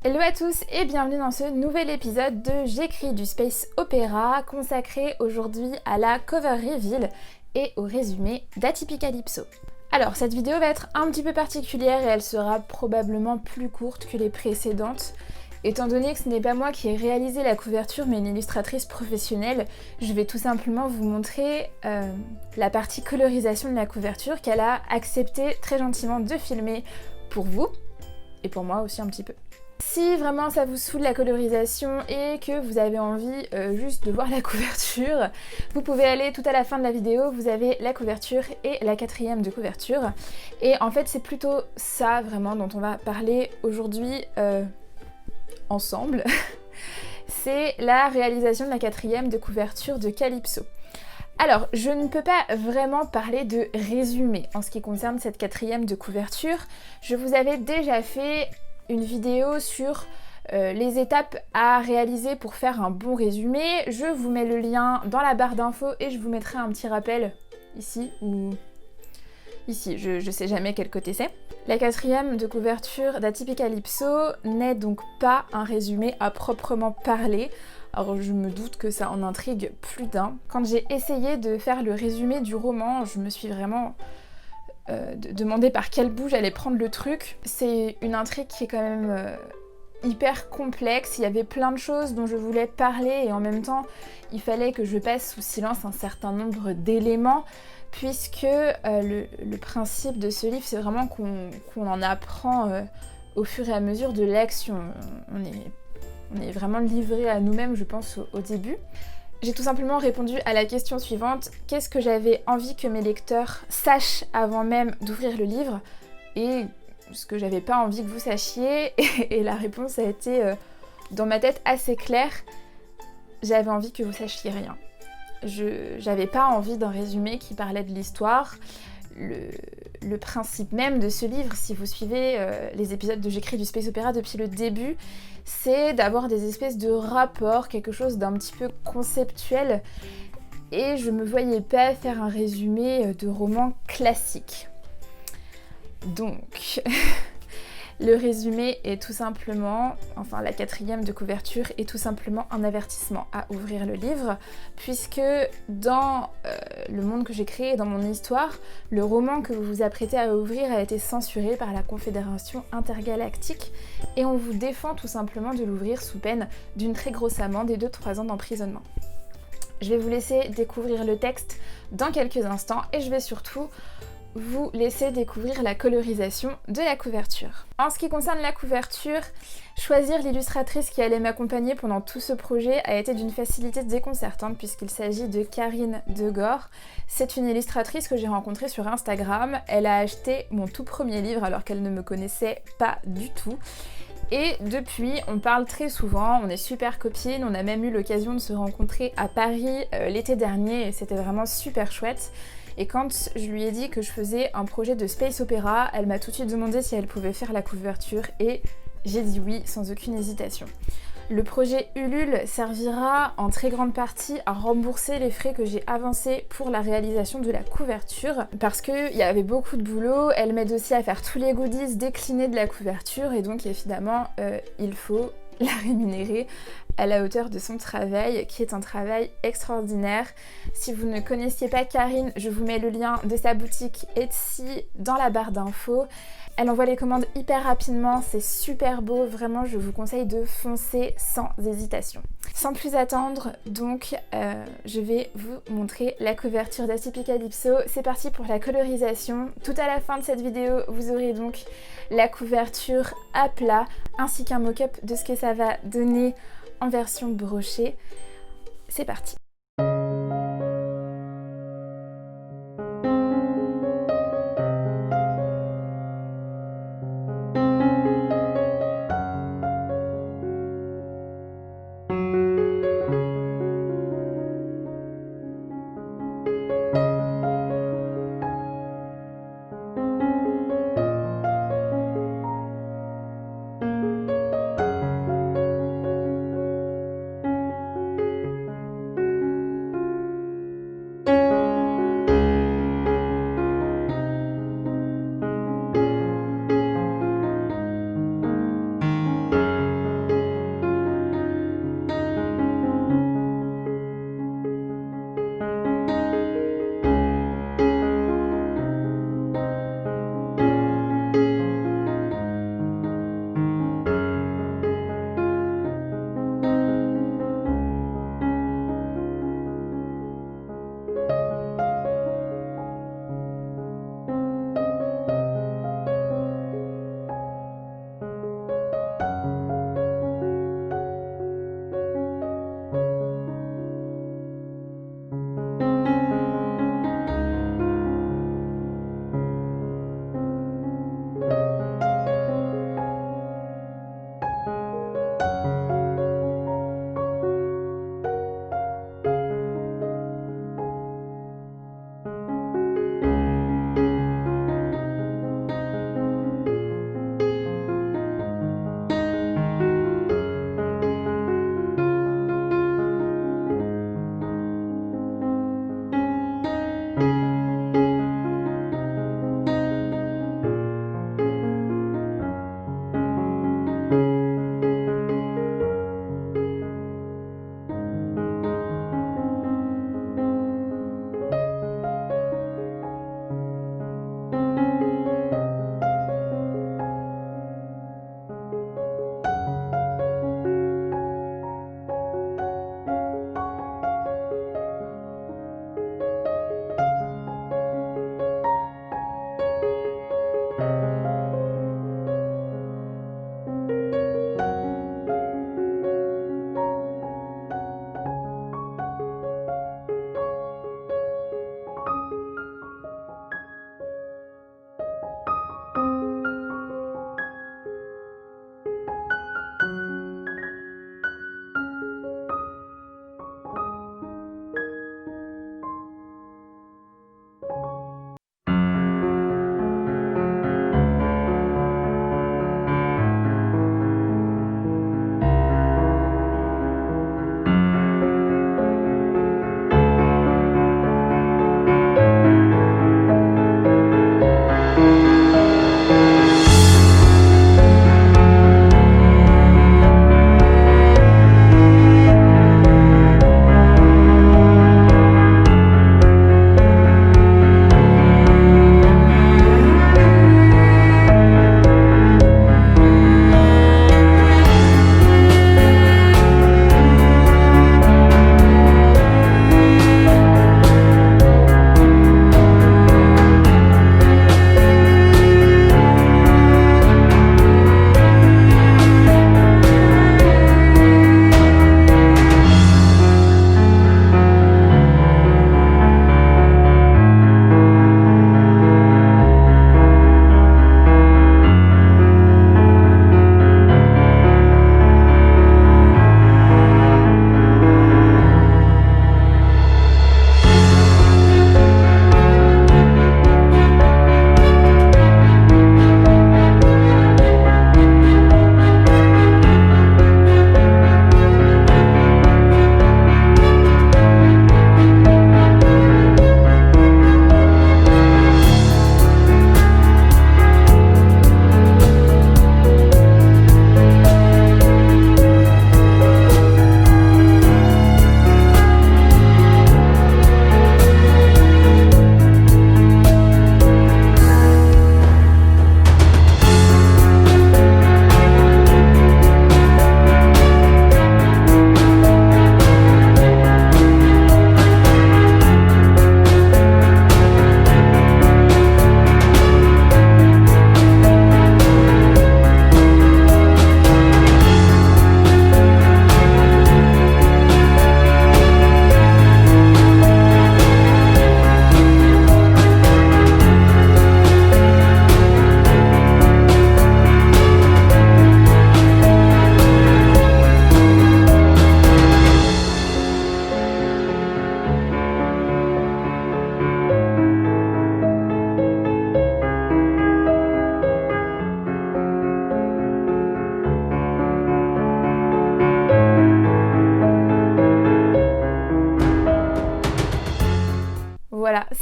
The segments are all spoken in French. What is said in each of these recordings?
Hello à tous et bienvenue dans ce nouvel épisode de J'écris du Space Opera consacré aujourd'hui à la cover reveal et au résumé d'Atypicalypso. Alors cette vidéo va être un petit peu particulière et elle sera probablement plus courte que les précédentes. Étant donné que ce n'est pas moi qui ai réalisé la couverture mais une illustratrice professionnelle, je vais tout simplement vous montrer la partie colorisation de la couverture qu'elle a accepté très gentiment de filmer pour vous et pour moi aussi un petit peu. Si vraiment ça vous saoule la colorisation et que vous avez envie juste de voir la couverture, vous pouvez aller tout à la fin de la vidéo, vous avez la couverture et la quatrième de couverture. Et en fait c'est plutôt ça vraiment dont on va parler aujourd'hui ensemble. C'est la réalisation de la quatrième de couverture de Calypso. Alors, je ne peux pas vraiment parler de résumé en ce qui concerne cette quatrième de couverture. Je vous avais déjà fait une vidéo sur les étapes à réaliser pour faire un bon résumé. Je vous mets le lien dans la barre d'infos et je vous mettrai un petit rappel ici ou ici, je sais jamais quel côté c'est. La quatrième de couverture d'Atypicalypso n'est donc pas un résumé à proprement parler. Alors je me doute que ça en intrigue plus d'un. Quand j'ai essayé de faire le résumé du roman, je me suis vraiment demandé par quel bout j'allais prendre le truc. C'est une intrigue qui est quand même hyper complexe, il y avait plein de choses dont je voulais parler et en même temps il fallait que je passe sous silence un certain nombre d'éléments puisque le principe de ce livre c'est vraiment qu'on en apprend au fur et à mesure de l'action. On est vraiment livré à nous-mêmes je pense au début. J'ai tout simplement répondu à la question suivante, qu'est-ce que j'avais envie que mes lecteurs sachent avant même d'ouvrir le livre et ce que j'avais pas envie que vous sachiez et la réponse a été dans ma tête assez claire, j'avais envie que vous sachiez rien. J'avais pas envie d'un résumé qui parlait de l'histoire. Le principe même de ce livre, si vous suivez les épisodes de J'écris du Space Opera depuis le début, c'est d'avoir des espèces de rapports, quelque chose d'un petit peu conceptuel, et je me voyais pas faire un résumé de roman classique. Donc, le résumé est tout simplement, enfin la quatrième de couverture est tout simplement un avertissement à ouvrir le livre, puisque dans le monde que j'ai créé, dans mon histoire, le roman que vous vous apprêtez à ouvrir a été censuré par la Confédération intergalactique et on vous défend tout simplement de l'ouvrir sous peine d'une très grosse amende et de 3 ans d'emprisonnement. Je vais vous laisser découvrir le texte dans quelques instants et je vais surtout vous laisser découvrir la colorisation de la couverture. En ce qui concerne la couverture, choisir l'illustratrice qui allait m'accompagner pendant tout ce projet a été d'une facilité déconcertante puisqu'il s'agit de Karine Degor. C'est une illustratrice que j'ai rencontrée sur Instagram. Elle a acheté mon tout premier livre alors qu'elle ne me connaissait pas du tout. Et depuis, on parle très souvent, on est super copines, on a même eu l'occasion de se rencontrer à Paris l'été dernier et c'était vraiment super chouette. Et quand je lui ai dit que je faisais un projet de space opéra, elle m'a tout de suite demandé si elle pouvait faire la couverture et j'ai dit oui sans aucune hésitation. Le projet Ulule servira en très grande partie à rembourser les frais que j'ai avancés pour la réalisation de la couverture parce qu'il y avait beaucoup de boulot, elle m'aide aussi à faire tous les goodies déclinés de la couverture et donc évidemment il faut la rémunérer à la hauteur de son travail, qui est un travail extraordinaire. Si vous ne connaissiez pas Karine, je vous mets le lien de sa boutique Etsy dans la barre d'infos. Elle envoie les commandes hyper rapidement, c'est super beau, vraiment je vous conseille de foncer sans hésitation. Sans plus attendre, donc je vais vous montrer la couverture d'Atypicalypso. C'est parti pour la colorisation. Tout à la fin de cette vidéo, vous aurez donc la couverture à plat, ainsi qu'un mock-up de ce que ça va donner en version brochée. C'est parti.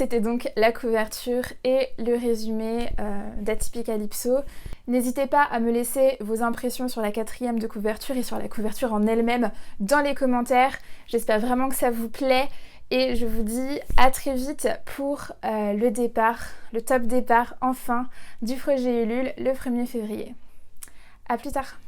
c'était donc la couverture et le résumé d'Atypique Calypso. N'hésitez pas à me laisser vos impressions sur la 4e de couverture et sur la couverture en elle-même dans les commentaires. J'espère vraiment que ça vous plaît et je vous dis à très vite pour le départ, le top départ enfin du projet Ulule le 1er février. A plus tard.